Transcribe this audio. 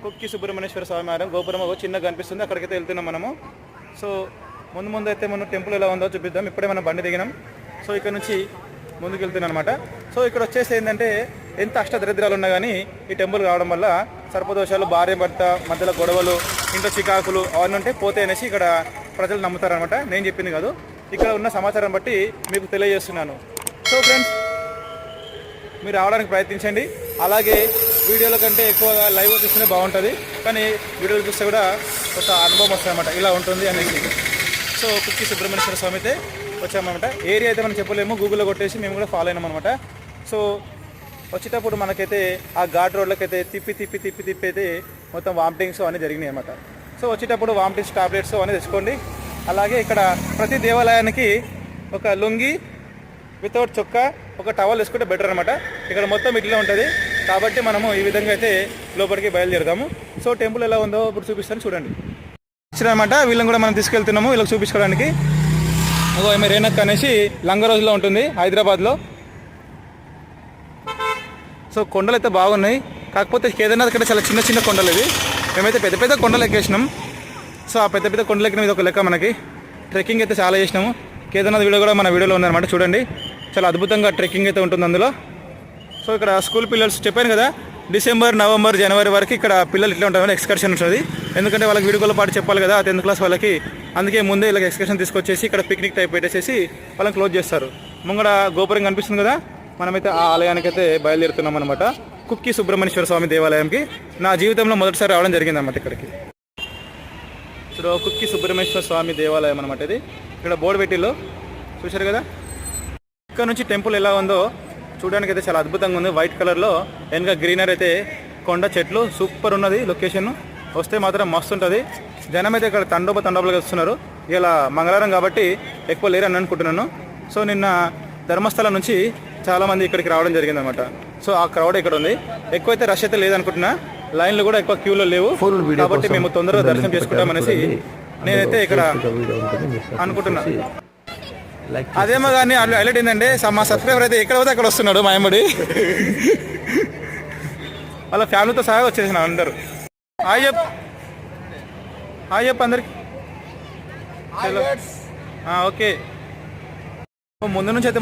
కుక్కి సుబ్రహ్మణ్యేశ్వర స్వామి ఆలయం గోపురం చిన్నగా కనిపిస్తుంది, అక్కడికైతే వెళ్తున్నాం మనము. సో ముందు అయితే మనం టెంపుల్ ఎలా ఉందో చూపిద్దాం. ఇప్పుడే మనం బండి దిగినాం. సో ఇక్కడ నుంచి ముందుకు వెళ్తున్నాం అనమాట. సో ఇక్కడ వచ్చేసి ఏంటంటే ఎంత అష్టదరిద్రాలు ఉన్నా కానీ ఈ టెంపుల్ రావడం వల్ల సర్పదోషాలు, భార్య భర్త మధ్యలో గొడవలు, ఇంట్లో చికాకులు అవన్నీ ఉంటే పోతాయి అనేసి ఇక్కడ ప్రజలు నమ్ముతారనమాట. నేను చెప్పింది కాదు, ఇక్కడ ఉన్న సమాచారం బట్టి మీకు తెలియజేస్తున్నాను. సో ఫ్రెండ్స్, మీరు రావడానికి ప్రయత్నించండి. అలాగే వీడియోల కంటే ఎక్కువగా లైవ్ చూస్తేనే బాగుంటుంది, కానీ వీడియోలు చూస్తే కూడా ఒక అనుభవం వస్తుంది అనమాట, ఇలా ఉంటుంది అనేసి. సో కుక్కి సుబ్రహ్మణ్యేశ్వర స్వామి అయితే వచ్చామన్నమాట. ఏరియా అయితే మనం చెప్పలేము, గూగుల్లో కొట్టేసి మేము కూడా ఫాలో అయినాం అనమాట. సో వచ్చేటప్పుడు మనకైతే ఆ ఘాట్ రోడ్లకైతే తిప్పి అయితే మొత్తం వామిటింగ్స్ అన్నీ జరిగినాయి అనమాట. సో వచ్చేటప్పుడు వామిటింగ్స్ టాబ్లెట్స్ అనేది తెచ్చుకోండి. అలాగే ఇక్కడ ప్రతి దేవాలయానికి ఒక లుంగి వితౌట్ చొక్కా ఒక టవల్ వేసుకుంటే బెటర్ అనమాట. ఇక్కడ మొత్తం ఇట్లా ఉంటుంది కాబట్టి మనము ఈ విధంగా అయితే లోపలికి బయలుదేరుతాము. సో టెంపుల్ ఎలా ఉందో ఇప్పుడు చూపిస్తాను, చూడండి. అనమాట వీళ్ళని కూడా మనం తీసుకెళ్తున్నాము వీళ్ళకి చూపించుకోవడానికి. ఈమె రేణక్ అనేసి లంగరోజులో ఉంటుంది హైదరాబాద్లో. సో కొండలు అయితే బాగున్నాయి, కాకపోతే కేదార్నాథ్ ఇక్కడ చాలా చిన్న కొండలు ఇవి. మేమైతే పెద్ద కొండలు ఎక్కేసినాం. సో ఆ పెద్ద కొండలు ఎక్కిన ఇది ఒక లెక్క. మనకి ట్రెక్కింగ్ అయితే చాలా చేసినాము. కేదార్నాథ్ వీడియో కూడా మన వీడియోలో ఉందన్నమాట, చూడండి. చాలా అద్భుతంగా ట్రెక్కింగ్ అయితే ఉంటుంది అందులో. సో ఇక్కడ స్కూల్ పిల్లలు చెప్పాను కదా, డిసెంబర్, నవంబర్, జనవరి వరకు ఇక్కడ పిల్లలు ఇట్లా ఉంటారు, ఎక్స్కర్షన్ ఉంటుంది. ఎందుకంటే వాళ్ళకి వీడియోలో పాటు చెప్పాలి కదా 10th క్లాస్ వాళ్ళకి. అందుకే ముందే ఇలా ఎక్స్కర్షన్ తీసుకొచ్చేసి ఇక్కడ పిక్నిక్ టైప్ పెట్టేసేసి వాళ్ళని క్లోజ్ చేస్తారు. ముంగడ గోపురం కనిపిస్తుంది కదా, మనమైతే ఆ ఆలయానికి అయితే బయలుదేరుతున్నాం అనమాట. కుక్కి సుబ్రహ్మణ్యేశ్వర స్వామి దేవాలయంకి నా జీవితంలో మొదటిసారి రావడం జరిగింది అనమాట ఇక్కడికి. సో కుక్కి సుబ్రహ్మణ్యేశ్వర స్వామి దేవాలయం అనమాట ఇది. ఇక్కడ బోర్డు పెట్టిలో చూశారు కదా. ఇక్కడ నుంచి టెంపుల్ ఎలా ఉందో చూడడానికి అయితే చాలా అద్భుతంగా ఉంది. వైట్ కలర్లో వెనక గ్రీనరీ అయితే కొండ చెట్లు సూపర్ ఉన్నది. లొకేషన్ వస్తే మాత్రం మస్తు ఉంటుంది. జనం అయితే ఇక్కడ తండోపలుగా వస్తున్నారు. ఇలా మంగళవారం కాబట్టి ఎక్కువ లేరని అనుకుంటున్నాను. సో నిన్న ధర్మస్థలం నుంచి చాలామంది ఇక్కడికి రావడం జరిగింది అనమాట. సో ఆ క్రౌడ్ ఇక్కడ ఉంది. ఎక్కువైతే రష్ అయితే లేదనుకుంటున్నా, లైన్లు కూడా ఎక్కువ క్యూలో లేవు కాబట్టి మేము తొందరగా దర్శనం చేసుకుంటామనేసి నేనైతే ఇక్కడ అనుకుంటున్నా. అదేమో కానీ హైలైట్ ఏంటంటే మా సబ్స్క్రైబర్ అయితే ఎక్కడ పోతే అక్కడ వస్తున్నాడు మా అమ్మడి. వాళ్ళ ఫ్యామిలీతో సహా వచ్చేసిన అందరూ. హాయ్ చెప్పు అందరికి. ఓకే, ముందు నుంచి అయితే